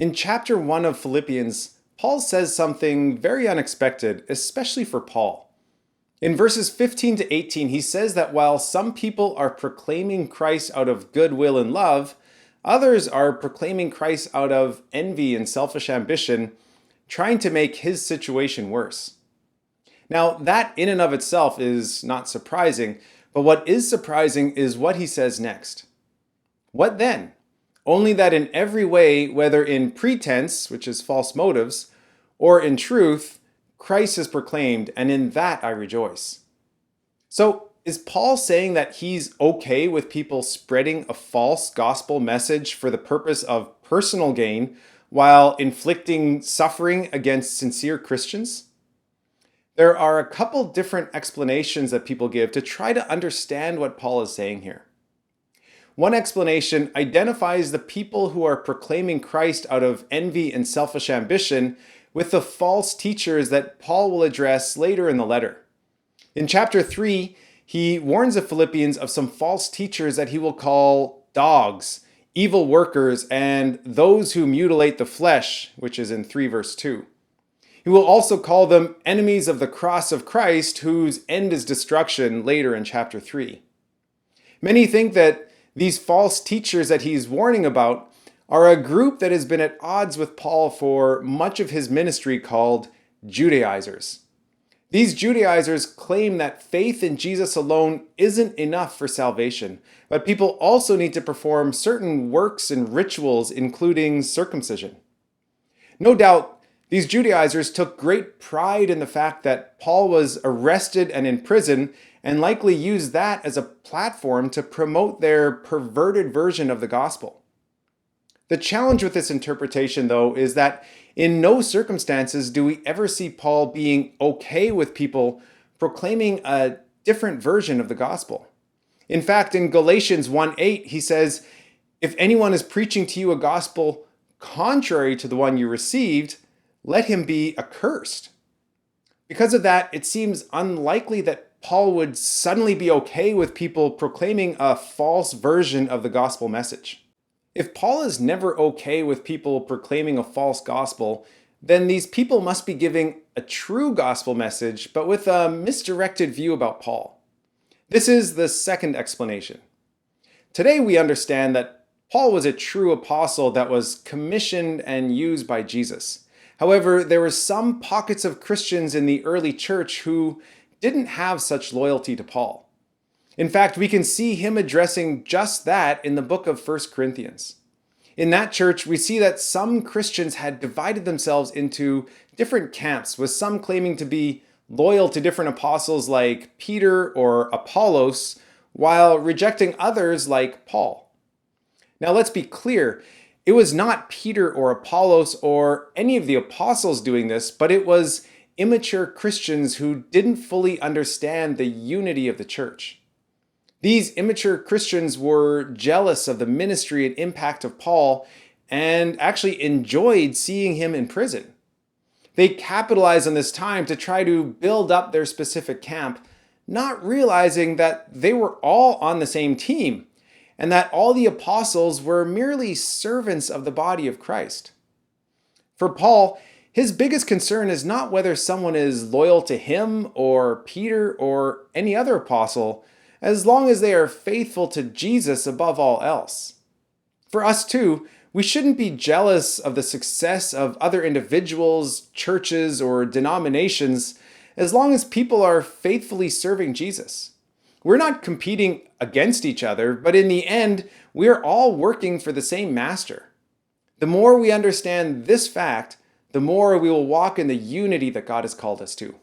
In chapter 1 of Philippians, Paul says something very unexpected, especially for Paul. In verses 15 to 18, he says that while some people are proclaiming Christ out of goodwill and love, others are proclaiming Christ out of envy and selfish ambition, trying to make his situation worse. Now, that in and of itself is not surprising, but what is surprising is what he says next. What then? Only that in every way, whether in pretense, which is false motives, or in truth, Christ is proclaimed, and in that I rejoice. So, is Paul saying that he's okay with people spreading a false gospel message for the purpose of personal gain while inflicting suffering against sincere Christians? There are a couple different explanations that people give to try to understand what Paul is saying here. One explanation identifies the people who are proclaiming Christ out of envy and selfish ambition with the false teachers that Paul will address later in the letter. In chapter 3, he warns the Philippians of some false teachers that he will call dogs, evil workers, and those who mutilate the flesh, which is in 3 verse 2. He will also call them enemies of the cross of Christ, whose end is destruction, later in chapter 3. Many think that these false teachers that he's warning about are a group that has been at odds with Paul for much of his ministry called Judaizers. These Judaizers claim that faith in Jesus alone isn't enough for salvation, but people also need to perform certain works and rituals, including circumcision. No doubt, these Judaizers took great pride in the fact that Paul was arrested and in prison, and likely used that as a platform to promote their perverted version of the gospel. The challenge with this interpretation, though, is that in no circumstances do we ever see Paul being okay with people proclaiming a different version of the gospel. In fact, in Galatians 1:8, he says, "If anyone is preaching to you a gospel contrary to the one you received, let him be accursed." Because of that, it seems unlikely that Paul would suddenly be okay with people proclaiming a false version of the gospel message. If Paul is never okay with people proclaiming a false gospel, then these people must be giving a true gospel message, but with a misdirected view about Paul. This is the second explanation. Today we understand that Paul was a true apostle that was commissioned and used by Jesus. However, there were some pockets of Christians in the early church who didn't have such loyalty to Paul. In fact, we can see him addressing just that in the book of 1 Corinthians. In that church, we see that some Christians had divided themselves into different camps, with some claiming to be loyal to different apostles like Peter or Apollos, while rejecting others like Paul. Now let's be clear, it was not Peter or Apollos or any of the apostles doing this, but it was immature Christians who didn't fully understand the unity of the church. These immature Christians were jealous of the ministry and impact of Paul and actually enjoyed seeing him in prison. They capitalized on this time to try to build up their specific camp, not realizing that they were all on the same team and that all the apostles were merely servants of the body of Christ. For Paul, his biggest concern is not whether someone is loyal to him or Peter or any other apostle, as long as they are faithful to Jesus above all else. For us too, we shouldn't be jealous of the success of other individuals, churches, or denominations as long as people are faithfully serving Jesus. We're not competing against each other, but in the end, we're all working for the same master. The more we understand this fact, the more we will walk in the unity that God has called us to.